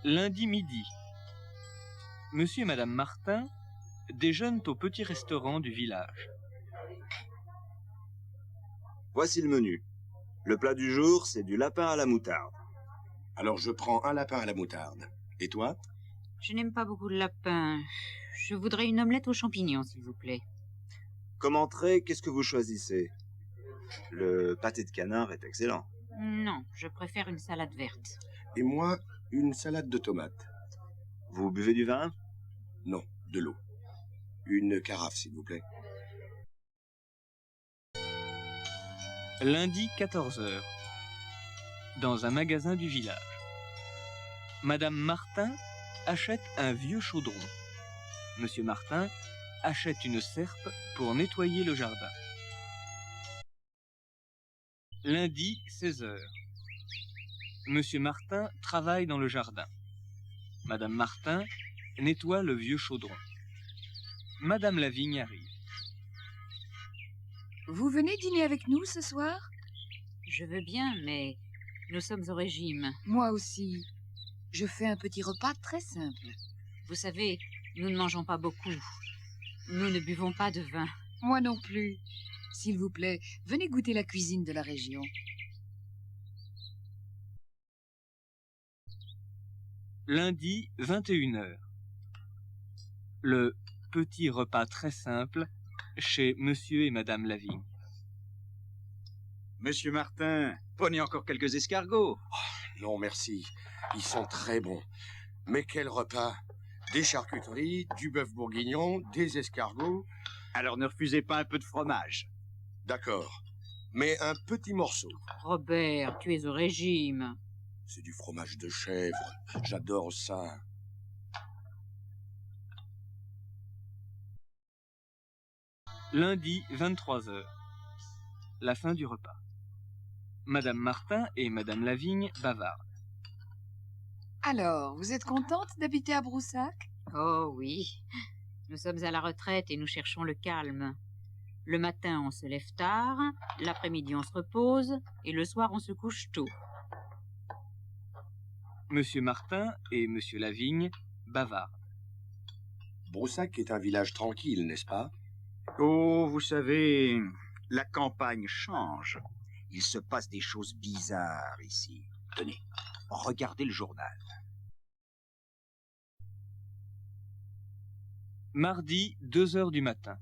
Lundi midi. Monsieur et Madame Martin déjeunent au petit restaurant du village. Voici le menu. Le plat du jour, c'est du lapin à la moutarde. Alors je prends un lapin à la moutarde. Et toi? Je n'aime pas beaucoup le lapin. Je voudrais une omelette aux champignons, s'il vous plaît. Comme entrée, qu'est-ce que vous choisissez? Le pâté de canard est excellent. Non, je préfère une salade verte. Et moi, une salade de tomates. Vous buvez du vin? Non, de l'eau. Une carafe, s'il vous plaît. Lundi 14h. Dans un magasin du village. Madame Martin achète un vieux chaudron. Monsieur Martin achète une serpe pour nettoyer le jardin. Lundi 16h. Monsieur Martin travaille dans le jardin. Madame Martin nettoie le vieux chaudron. Madame Lavigne arrive. Vous venez dîner avec nous ce soir? Je veux bien, mais nous sommes au régime. Moi aussi. Je fais un petit repas très simple. Vous savez, nous ne mangeons pas beaucoup. Nous ne buvons pas de vin. Moi non plus. S'il vous plaît, venez goûter la cuisine de la région. Lundi 21h. Le petit repas très simple chez Monsieur et Madame Lavigne. Monsieur Martin, prenez encore quelques escargots. Oh, non, merci. Ils sont très bons. Mais quel repas! Des charcuteries, du bœuf bourguignon, des escargots. Alors ne refusez pas un peu de fromage. D'accord. Mais un petit morceau. Robert, tu es au régime. C'est du fromage de chèvre. J'adore ça. Lundi 23h. La fin du repas. Madame Martin et Madame Lavigne bavardent. Alors, vous êtes contente d'habiter à Broussac? Oh oui. Nous sommes à la retraite et nous cherchons le calme. Le matin, on se lève tard, l'après-midi, on se repose, et le soir, on se couche tôt. Monsieur Martin et Monsieur Lavigne bavardent. Broussac est un village tranquille, n'est-ce pas? Oh, vous savez, la campagne change. Il se passe des choses bizarres ici. Tenez, regardez le journal. Mardi 2h du matin.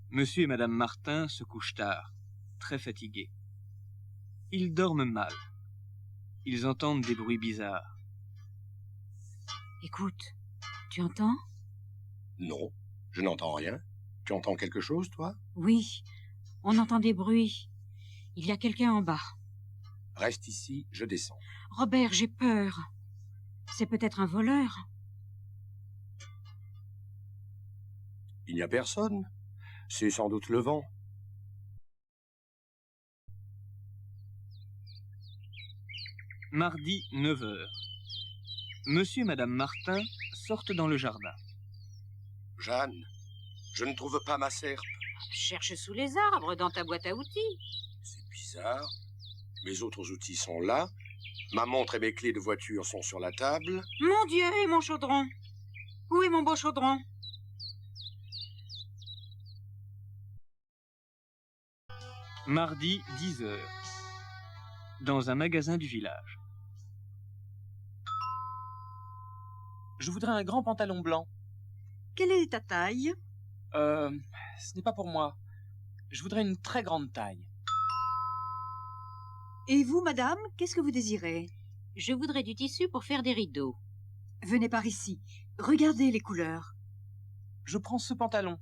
Monsieur et Madame Martin se couchent tard, très fatigués. Ils dorment mal. Ils entendent des bruits bizarres. Écoute, tu entends? Non, je n'entends rien. Tu entends quelque chose, toi? Oui, on entend des bruits. Il y a quelqu'un en bas. Reste ici, je descends. Robert, j'ai peur. C'est peut-être un voleur. Il n'y a personne. C'est sans doute le vent. Mardi 9h. Monsieur et Madame Martin sortent dans le jardin. Jeanne, je ne trouve pas ma serpe. Cherche sous les arbres, dans ta boîte à outils. C'est bizarre. Mes autres outils sont là. Ma montre et mes clés de voiture sont sur la table. Mon Dieu, et mon chaudron? Où est mon beau chaudron? Mardi 10h. Dans un magasin du village. Je voudrais un grand pantalon blanc. Quelle est ta taille? Ce n'est pas pour moi. Je voudrais une très grande taille. Et vous, madame, qu'est-ce que vous désirez? Je voudrais du tissu pour faire des rideaux. Venez par ici. Regardez les couleurs. Je prends ce pantalon.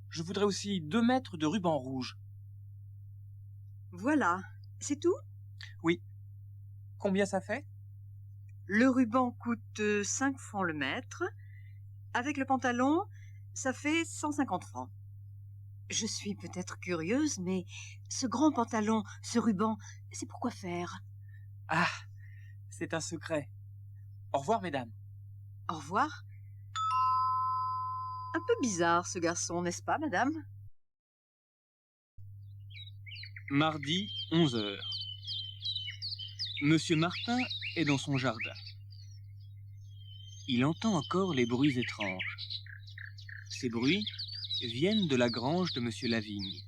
Je voudrais aussi 2 mètres de ruban rouge. Voilà. C'est tout? Oui. Combien ça fait? Le ruban coûte 5 francs le mètre. Avec le pantalon, ça fait 150 francs. Je suis peut-être curieuse, mais ce grand pantalon, ce ruban, c'est pour quoi faire? Ah, c'est un secret. Au revoir, mesdames. Au revoir. Un peu bizarre, ce garçon, n'est-ce pas, madame? Mardi 11h. Monsieur Martin est dans son jardin. Il entend encore les bruits étranges. Ces bruits viennent de la grange de Monsieur Lavigne.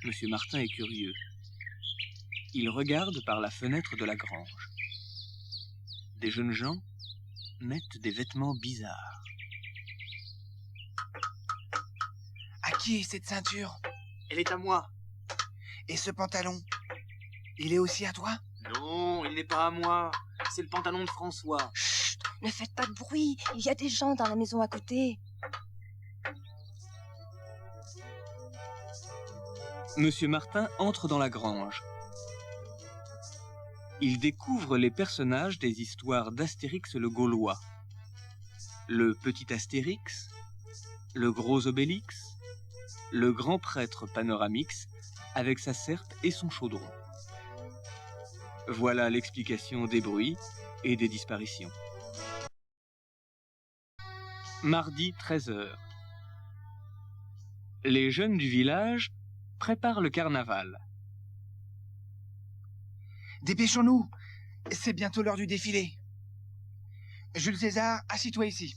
Monsieur Martin est curieux. Il regarde par la fenêtre de la grange. Des jeunes gens mettent des vêtements bizarres. À qui est cette ceinture? Elle est à moi. Et ce pantalon? Il est aussi à toi? Non, il n'est pas à moi. C'est le pantalon de François. Chut, ne faites pas de bruit. Il y a des gens dans la maison à côté. Monsieur Martin entre dans la grange. Il découvre les personnages des histoires d'Astérix le Gaulois. Le petit Astérix, le gros Obélix, le grand prêtre Panoramix avec sa serpe et son chaudron. Voilà l'explication des bruits et des disparitions. Mardi 13h. Les jeunes du village préparent le carnaval. Dépêchons-nous. C'est bientôt l'heure du défilé. Jules César, assis-toi ici.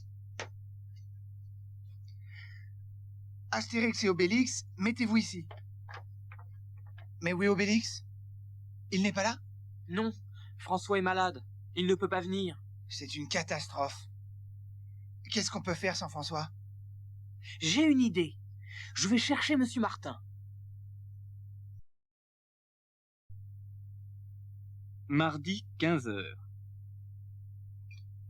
Astérix et Obélix, mettez-vous ici. Mais où est Obélix? Il n'est pas là? Non, François est malade. Il ne peut pas venir. C'est une catastrophe. Qu'est-ce qu'on peut faire sans François? J'ai une idée. Je vais chercher Monsieur Martin. Mardi 15h.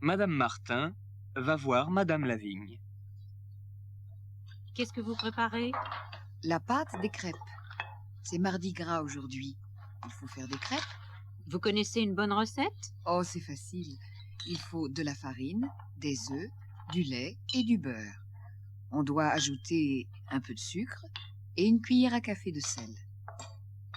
Madame Martin va voir Madame Lavigne. Qu'est-ce que vous préparez? La pâte des crêpes. C'est mardi gras aujourd'hui. Il faut faire des crêpes. Vous connaissez une bonne recette? Oh, c'est facile. Il faut de la farine, des œufs, du lait et du beurre. On doit ajouter un peu de sucre et une cuillère à café de sel.